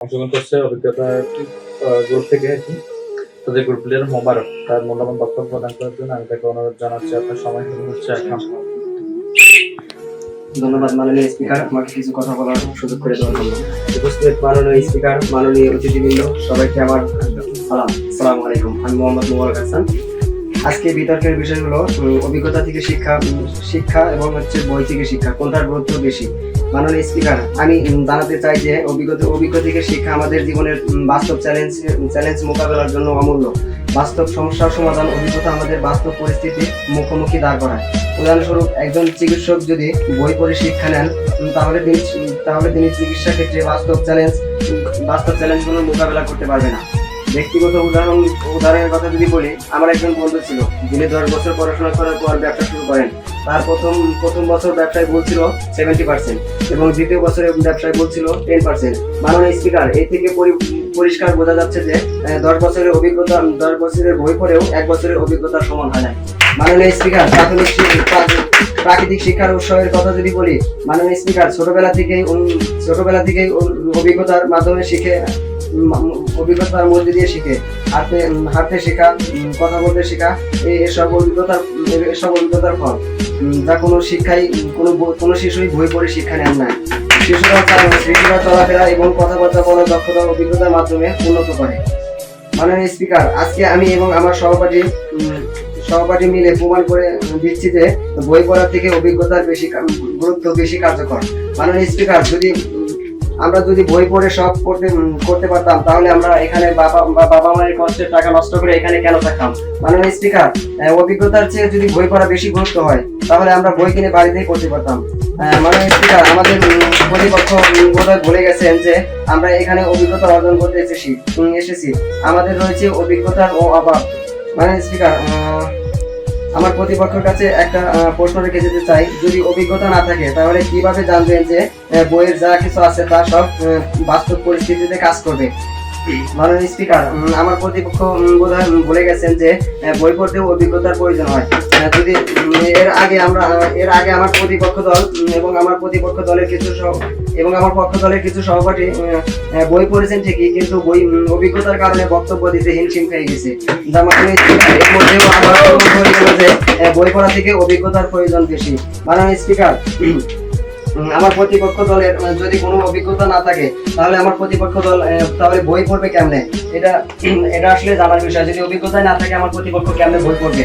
অংশগ্রহণ করছে অভিজ্ঞতা গ্রুপ থেকে আর কি। তো যে গ্রুপ লিডার মোবারক তার মূল্যবান বক্তব্য প্রদান করার জন্য আমি তাকে অনুরোধ জানাচ্ছি। আপনার সময় শুরু হচ্ছে এখন। ধন্যবাদ মাননীয় স্পিকার, আমাকে কিছু কথা বলার সুযোগ করে দেওয়ার জন্য। উপস্থিত মাননীয় স্পিকার, মাননীয় অতিথিবৃন্দ, সবাইকে আমার সালাম। আসসালামু আলাইকুম। আমি মোহাম্মদ মোবারক হাসান। আজকে বিতর্কের বিষয় হলো অভিজ্ঞতা থেকে শিক্ষা এবং বই থেকে শিক্ষা, কোনটার গুরুত্ব বেশি। মাননীয় স্পিকার, আমি জানাতে চাই যে অভিজ্ঞ থেকে শিক্ষা আমাদের জীবনের বাস্তব চ্যালেঞ্জ মোকাবেলার জন্য অমূল্য। বাস্তব সমস্যার সমাধান অভিজ্ঞতা আমাদের বাস্তব পরিস্থিতির মুখোমুখি দাঁড় করায়। উদাহরণস্বরূপ, একজন চিকিৎসক যদি বই পড়ে শিক্ষা নেন, তাহলে তিনি চিকিৎসা ক্ষেত্রে বাস্তব চ্যালেঞ্জগুলো মোকাবেলা করতে পারবে না। ব্যক্তিগত উদাহরণের কথা যদি বলি, আমার একজন বন্ধু ছিল যিনি 10 বছর পড়াশোনা করার পর ব্যবসা শুরু করেন। তার প্রথম বছর ব্যবসায় ভুল ছিল 70% এবং দ্বিতীয় বছরে ব্যবসায় ভুল ছিল 10%। মাননীয় স্পিকার, এই থেকে পরিষ্কার বোঝা যাচ্ছে যে 10 বছরের বই পড়েও 1 বছরের অভিজ্ঞতার সমান হয় না। মাননীয় স্পিকার, প্রাকৃতিক শিক্ষার উৎসের কথা যদি বলি, মাননীয় স্পিকার, ছোটবেলা থেকেই অভিজ্ঞতার মাধ্যমে অভিজ্ঞতার মধ্যে দিয়ে শিখে হাঁটতে শেখা, কথা বলতে শেখা, এসব অভিজ্ঞতার ফল, যা কোনো শিশুই বই পড়ে শিক্ষা নেন না। শিশুরা চলাফেরা এবং কথাবার্তা বলার দক্ষতা অভিজ্ঞতার মাধ্যমে উন্নত করে। মাননীয় স্পিকার, আজকে আমি এবং আমার সহপাঠী মিলে প্রমাণ করে দিচ্ছি যে বই পড়ার থেকে অভিজ্ঞতার বেশি কার্যকর। মাননীয় স্পিকার, আমরা যদি বই পড়ে সব করতে পারতাম, তাহলে আমরা এখানে বাবা মায়ের কষ্টের টাকা নষ্ট করে এখানে কেন থাকতাম? মাননীয় স্পিকার, অভিজ্ঞতার চেয়ে যদি বই পড়া বেশি গুরুত্ব হয়, তাহলে আমরা বই কিনে বাড়িতেই পড়তে পারতাম। মাননীয় স্পিকার, আমাদের প্রতিপক্ষ বোধহয় ভুলে গেছেন যে আমরা এখানে অভিজ্ঞতা অর্জন করতে এসেছি। আমাদের রয়েছে অভিজ্ঞতার অভাব। মাননীয় স্পিকার, আমার প্রতিপক্ষের কাছে একটা প্রশ্ন রেখে যেতে চাই, যদি অভিজ্ঞতা না থাকে তাহলে কিভাবে জানবেন যে বইয়ের যা কিছু আছে তা সব বাস্তব পরিস্থিতিতে কাজ করবে? মাননীয় স্পিকার, আমার প্রতিপক্ষ বোধহয় বলে গেছেন যে বই পড়তেও অভিজ্ঞতার প্রয়োজন হয়। যদি এর আগে আমার প্রতিপক্ষ দল এবং আমার পক্ষ দলের কিছু সহপাঠী বই পড়েছেন ঠিকই, কিন্তু অভিজ্ঞতার কারণে বক্তব্য দিতে হিমশিম খেয়ে গেছে। যা মাননীয় স্পিকার, এর মধ্যেও আমার যে বই পড়া থেকে অভিজ্ঞতার প্রয়োজন বেশি। মাননীয় স্পিকার, আমার প্রতিপক্ষ দলের যদি কোনো অভিজ্ঞতা না থাকে, তাহলে আমার প্রতিপক্ষ দল তাহলে বই পড়বে কেমনে? এটা আসলে জানার বিষয়। যদি অভিজ্ঞতা না থাকে, আমার প্রতিপক্ষ কেমনে বই পড়বে?